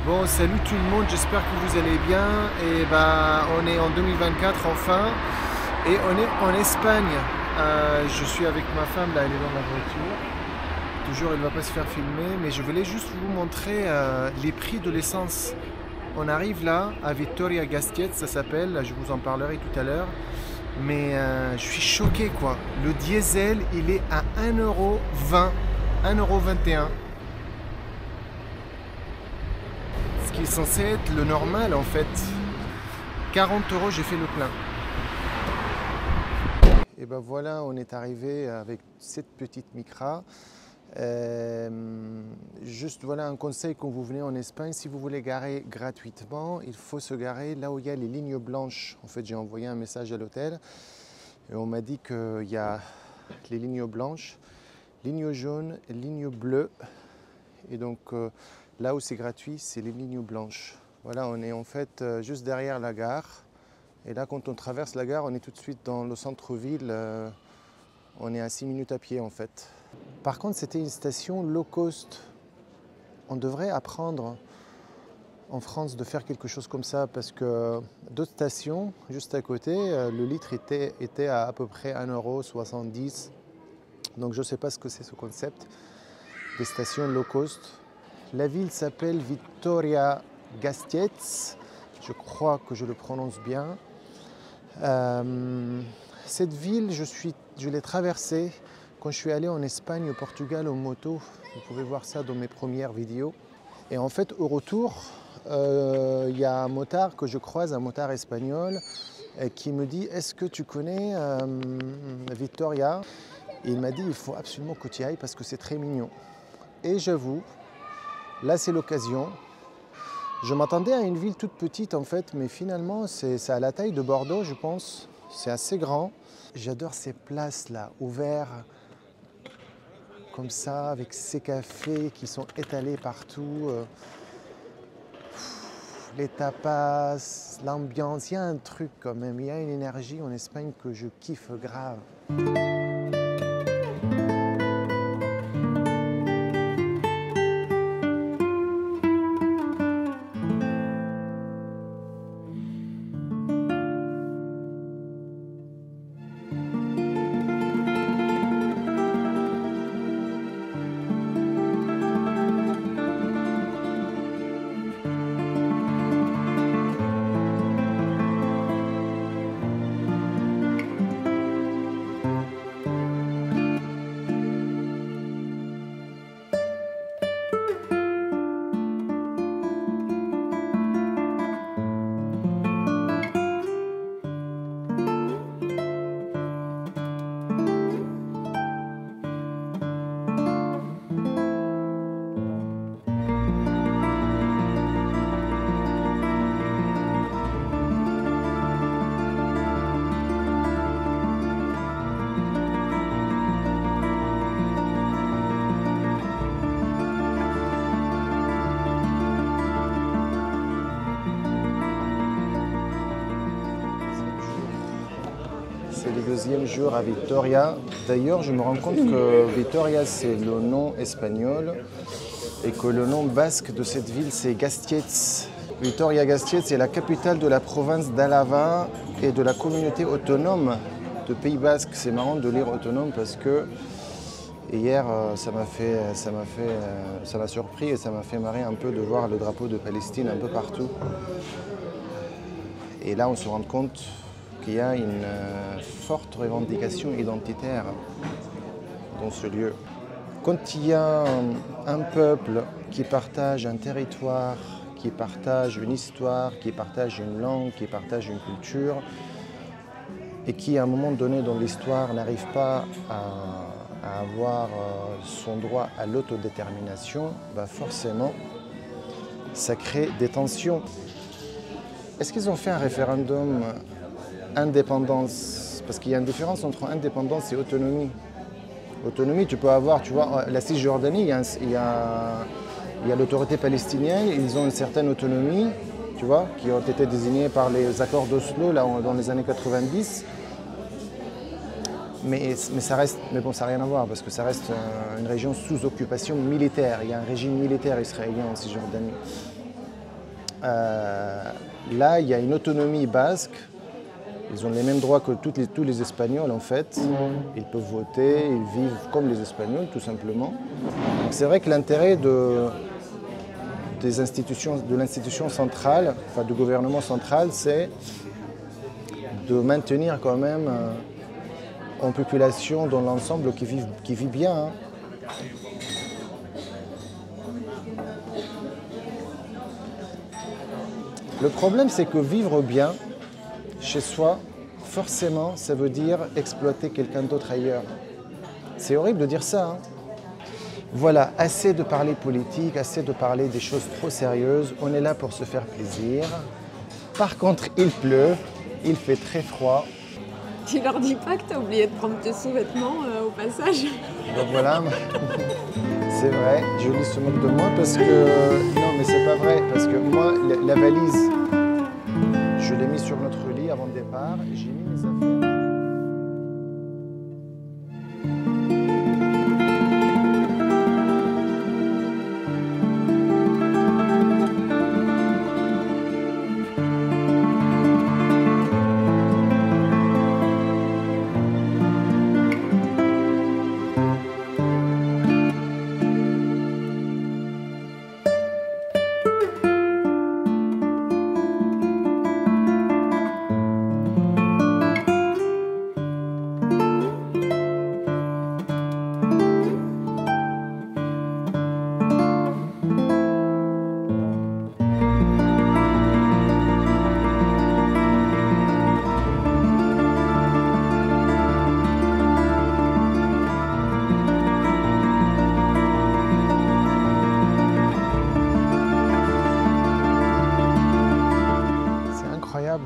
Bon, salut tout le monde, j'espère que vous allez bien. Et bah, on est en 2024 enfin, et on est en Espagne. Je suis avec ma femme, là, elle est dans la voiture. Toujours, elle ne va pas se faire filmer, mais je voulais juste vous montrer les prix de l'essence. On arrive là, à Vitoria-Gasteiz, ça s'appelle, je vous en parlerai tout à l'heure. Mais je suis choqué, quoi. Le diesel, il est à 1,20 €, 1,21 €. Ce qui est censé être le normal en fait. 40 €, j'ai fait le plein. Et ben voilà, on est arrivé avec cette petite Micra. Juste voilà un conseil quand vous venez en Espagne, si vous voulez garer gratuitement, il faut se garer là où il y a les lignes blanches. En fait, j'ai envoyé un message à l'hôtel et on m'a dit qu'il y a les lignes blanches, lignes jaunes, lignes bleues. Et donc là où c'est gratuit, c'est les lignes blanches. Voilà, on est en fait juste derrière la gare. Et là, quand on traverse la gare, on est tout de suite dans le centre-ville. On est à 6 minutes à pied en fait. Par contre, c'était une station low cost. On devrait apprendre en France de faire quelque chose comme ça parce que d'autres stations, juste à côté, le litre était à peu près 1,70 €. Donc je ne sais pas ce que c'est ce concept des stations low cost. La ville s'appelle Vitoria-Gasteiz. Je crois que je le prononce bien. Cette ville, je l'ai traversée quand je suis allé en Espagne, au Portugal, en moto. Vous pouvez voir ça dans mes premières vidéos. Et en fait, au retour, il y a un motard que je croise, un motard espagnol, qui me dit « Est-ce que tu connais Vitoria ?» Et il m'a dit « Il faut absolument que tu y ailles parce que c'est très mignon. » Et j'avoue, là c'est l'occasion. Je m'attendais à une ville toute petite en fait, mais finalement c'est à la taille de Bordeaux je pense. C'est assez grand. J'adore ces places là, ouvertes comme ça, avec ces cafés qui sont étalés partout. Les tapas, l'ambiance, il y a un truc quand même, il y a une énergie en Espagne que je kiffe grave. C'est le deuxième jour à Vitoria. D'ailleurs, je me rends compte que Vitoria, c'est le nom espagnol et que le nom basque de cette ville, c'est Gasteiz. Vitoria-Gasteiz est la capitale de la province d'Álava et de la communauté autonome de Pays Basque. C'est marrant de lire autonome parce que hier, ça m'a surpris et ça m'a fait marrer un peu de voir le drapeau de Palestine un peu partout. Et là, on se rend compte qu'il y a une forte revendication identitaire dans ce lieu. Quand il y a un peuple qui partage un territoire, qui partage une histoire, qui partage une langue, qui partage une culture, et qui à un moment donné dans l'histoire n'arrive pas à avoir son droit à l'autodétermination, bah forcément, ça crée des tensions. Est-ce qu'ils ont fait un référendum indépendance? Parce qu'il y a une différence entre indépendance et autonomie. Autonomie, tu peux avoir, tu vois, la Cisjordanie, il y a l'autorité palestinienne, ils ont une certaine autonomie, tu vois, qui ont été désignés par les accords d'Oslo là, dans les années 90. Mais bon, ça n'a rien à voir parce que ça reste une région sous occupation militaire. Il y a un régime militaire israélien en Cisjordanie. là, il y a une autonomie basque. Ils ont les mêmes droits que tous les Espagnols en fait. Ils peuvent voter, ils vivent comme les Espagnols tout simplement. C'est vrai que l'intérêt de l'institution centrale, enfin du gouvernement central, c'est de maintenir quand même une population dans l'ensemble qui vit bien. Hein. Le problème, c'est que vivre bien chez soi, forcément, ça veut dire exploiter quelqu'un d'autre ailleurs. C'est horrible de dire ça. Hein. Voilà, assez de parler politique, assez de parler des choses trop sérieuses. On est là pour se faire plaisir. Par contre, il pleut, il fait très froid. Tu leur dis pas que t'as oublié de prendre tes sous-vêtements au passage? Donc voilà, c'est vrai, Julie se moque de moi parce que... Non, mais c'est pas vrai, parce que moi, la valise, je l'ai mise sur notre lit avant le départ et j'ai mis mes affaires.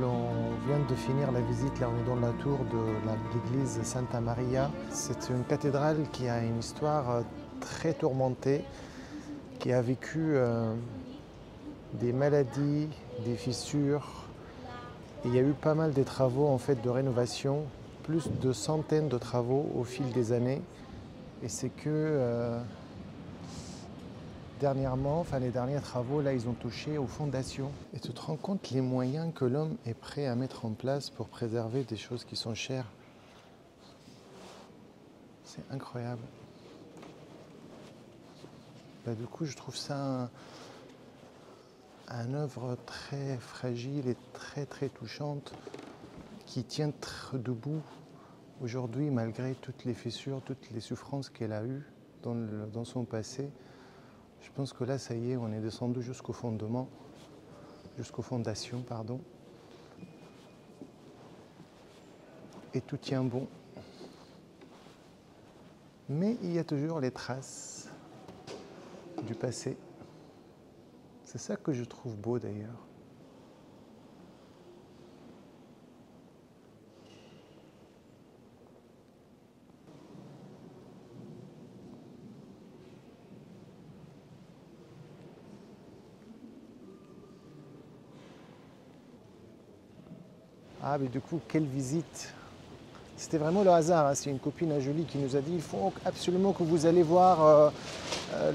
On vient de finir la visite, là on est dans la tour de l'église Santa Maria. C'est une cathédrale qui a une histoire très tourmentée, qui a vécu des maladies, des fissures. Et il y a eu pas mal de travaux en fait, de rénovation, plus de centaines de travaux au fil des années. Et c'est que dernièrement, les derniers travaux, là, ils ont touché aux fondations. Et tu te rends compte les moyens que l'homme est prêt à mettre en place pour préserver des choses qui sont chères. C'est incroyable. Du coup, je trouve ça une œuvre très fragile et très très touchante qui tient debout aujourd'hui malgré toutes les fissures, toutes les souffrances qu'elle a eues dans son passé. Je pense que là, ça y est, on est descendu jusqu'aux fondations, pardon. Et tout tient bon. Mais il y a toujours les traces du passé. C'est ça que je trouve beau d'ailleurs. Ah, mais du coup, quelle visite! C'était vraiment le hasard, hein. C'est une copine à Julie qui nous a dit il faut absolument que vous allez voir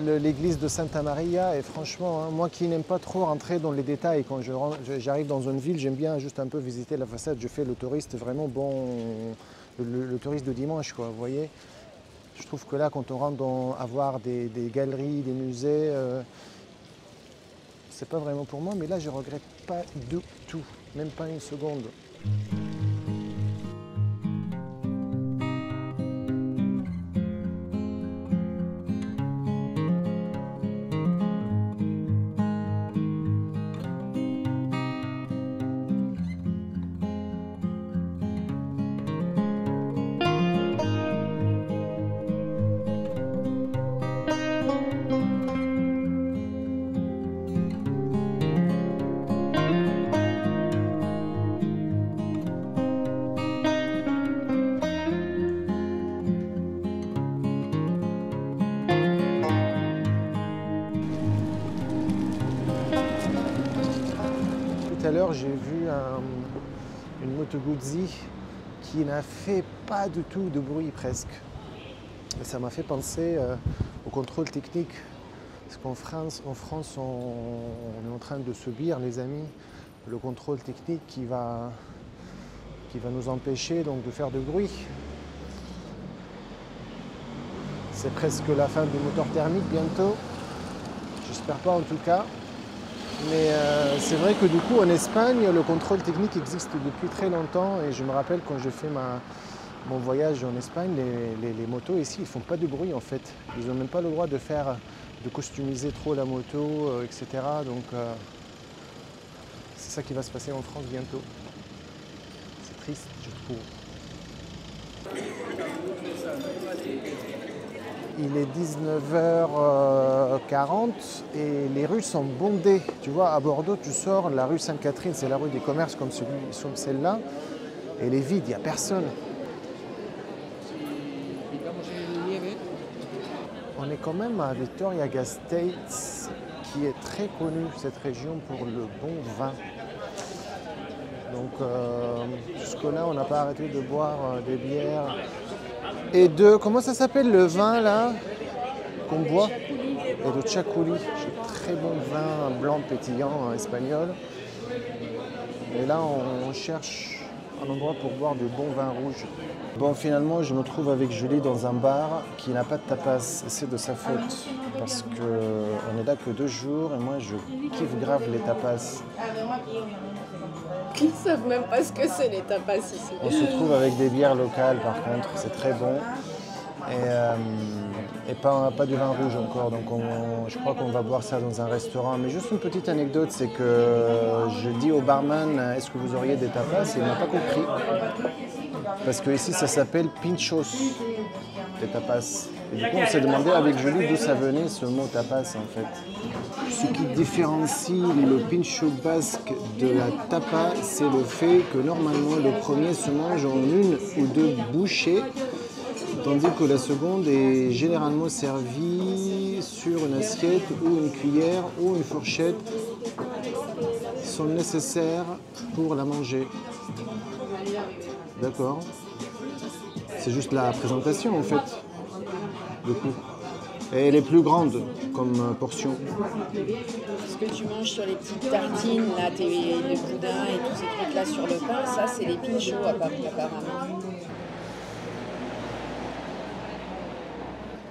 l'église de Santa Maria. Et franchement, hein, moi qui n'aime pas trop rentrer dans les détails, quand j'arrive dans une ville, j'aime bien juste un peu visiter la façade. Je fais le touriste vraiment bon, le touriste de dimanche, quoi, vous voyez. Je trouve que là, quand on rentre à voir des galeries, des musées, c'est pas vraiment pour moi. Mais là, je regrette pas du tout, même pas une seconde. Tout à l'heure, j'ai vu une Moto Guzzi qui n'a fait pas du tout de bruit presque. Et ça m'a fait penser au contrôle technique. Parce qu'en France, on est en train de subir, les amis, le contrôle technique qui va nous empêcher donc de faire de bruit. C'est presque la fin du moteur thermique bientôt. J'espère pas en tout cas. Mais c'est vrai que du coup en Espagne, le contrôle technique existe depuis très longtemps. Et je me rappelle quand je fais mon voyage en Espagne, les motos ici, ils font pas de bruit en fait. Ils n'ont même pas le droit de customiser trop la moto, etc. Donc c'est ça qui va se passer en France bientôt. C'est triste, je trouve. Il est 19h40 et les rues sont bondées. Tu vois, à Bordeaux, tu sors, la rue Sainte-Catherine, c'est la rue des commerces comme celle-là. Et elle est vide, il n'y a personne. On est quand même à Vitoria-Gasteiz, qui est très connue, cette région, pour le bon vin. Donc jusque-là, on n'a pas arrêté de boire des bières. Et comment ça s'appelle le vin là qu'on boit? Et de Txakoli, très bon vin blanc pétillant espagnol. Et là, on cherche un endroit pour boire du bon vin rouge. Bon, finalement, je me trouve avec Julie dans un bar qui n'a pas de tapas. C'est de sa faute. Parce qu'on est là que 2 jours et moi, je kiffe grave les tapas. Ils savent même pas ce que c'est les tapas ici. On se trouve avec des bières locales par contre, c'est très bon. Et pas du vin rouge encore, donc je crois qu'on va boire ça dans un restaurant. Mais juste une petite anecdote, c'est que je dis au barman, est-ce que vous auriez des tapas? Et il n'a pas compris. Parce que ici ça s'appelle pinchos, des tapas. Et du coup on s'est demandé avec Julie d'où ça venait ce mot tapas en fait. Ce qui différencie le pincho basque de la tapa, c'est le fait que normalement le premier se mange en 1 ou 2 bouchées, tandis que la seconde est généralement servie sur une assiette ou une cuillère ou une fourchette sont nécessaires pour la manger. D'accord? C'est juste la présentation en fait, du coup. Et elle est plus grande comme portion. Ce que tu manges sur les petites tartines, là, le boudin et tous ces trucs-là sur le pain, ça, c'est les pinchos apparemment.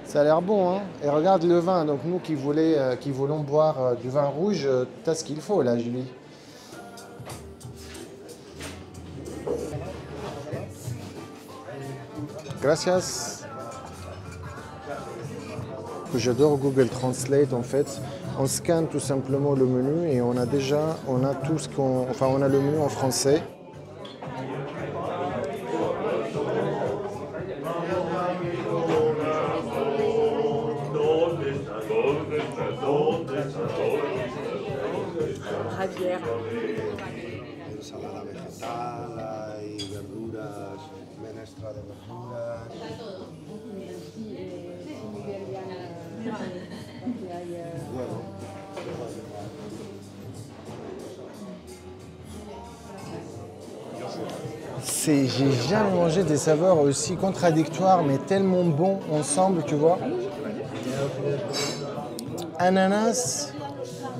Ça a l'air bon, hein? Et regarde le vin. Donc nous qui voulons boire du vin rouge, t'as ce qu'il faut là, Julie. Gracias. J'adore Google Translate en fait. On scanne tout simplement le menu et on a tout ce on a le menu en français. Javier. Ensalada vegetal, hay verduras, menestra de verduras. J'ai jamais mangé des saveurs aussi contradictoires mais tellement bons ensemble, tu vois. Ananas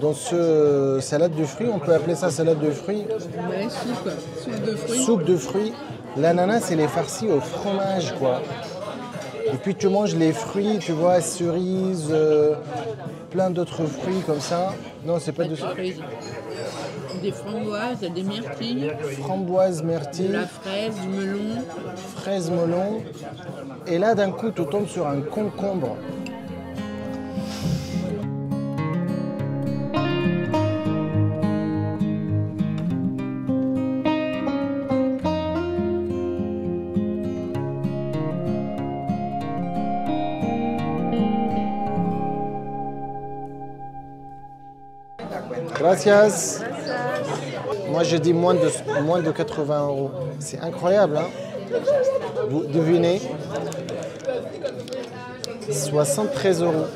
dans ce salade de fruits, on peut appeler ça salade de fruits. Ouais, soupe de fruits. Soupe de fruits. L'ananas, elle est farcie au fromage, quoi. Et puis tu manges les fruits, tu vois, cerises, plein d'autres fruits comme ça. Non, c'est pas de cerises. Des framboises, des myrtilles. Framboises, myrtilles. De la fraise, du melon. Fraise, melon. Et là, d'un coup, tu tombes sur un concombre. Gracias. Moi, je dis moins de 80 €. C'est incroyable, hein? Vous devinez? 73 €.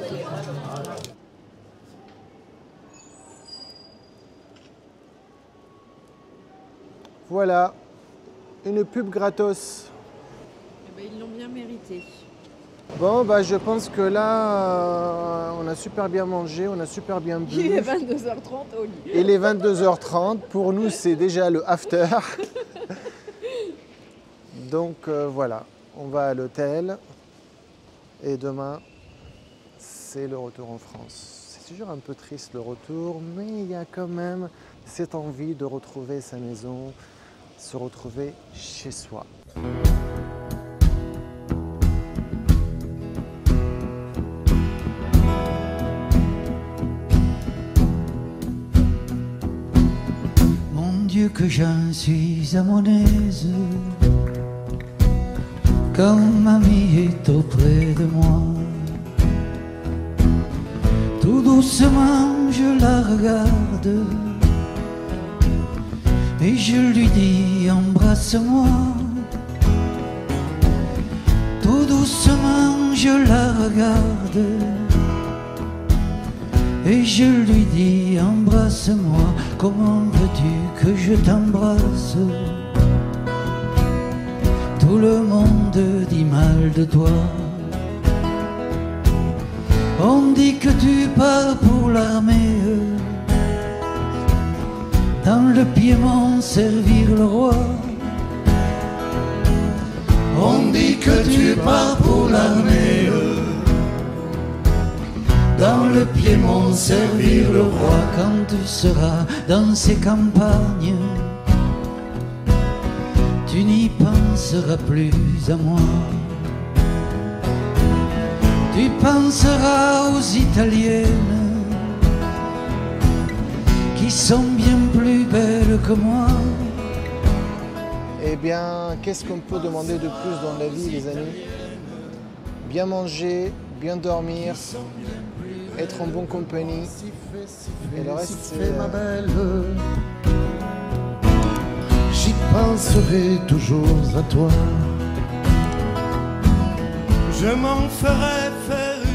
Voilà, une pub gratos. Eh ben, ils l'ont bien mérité. Bon, bah, je pense que là, on a super bien mangé, on a super bien bu. Il est 22h30 au lit. Il est 22h30. Pour nous, c'est déjà le after. Donc voilà, on va à l'hôtel. Et demain, c'est le retour en France. C'est toujours un peu triste le retour, mais il y a quand même cette envie de retrouver sa maison, se retrouver chez soi. Que j'en suis à mon aise quand mamie est auprès de moi. Tout doucement je la regarde et je lui dis embrasse-moi. Tout doucement je la regarde et je lui dis embrasse-moi. Comment veux-tu que je t'embrasse? Tout le monde dit mal de toi. On dit que tu pars pour l'armée, dans le Piémont servir le roi. On dit que tu pars pour l'armée, dans le Piémont servir le roi. Quand tu seras dans ces campagnes, tu n'y penseras plus à moi. Tu penseras aux Italiennes qui sont bien plus belles que moi. Eh bien, qu'est-ce qu'on peut demander de plus dans la vie, les amis? Bien manger, bien dormir, être en bonne compagnie, et le reste c'est... ma belle, j'y penserai toujours à toi. Je m'en ferai faire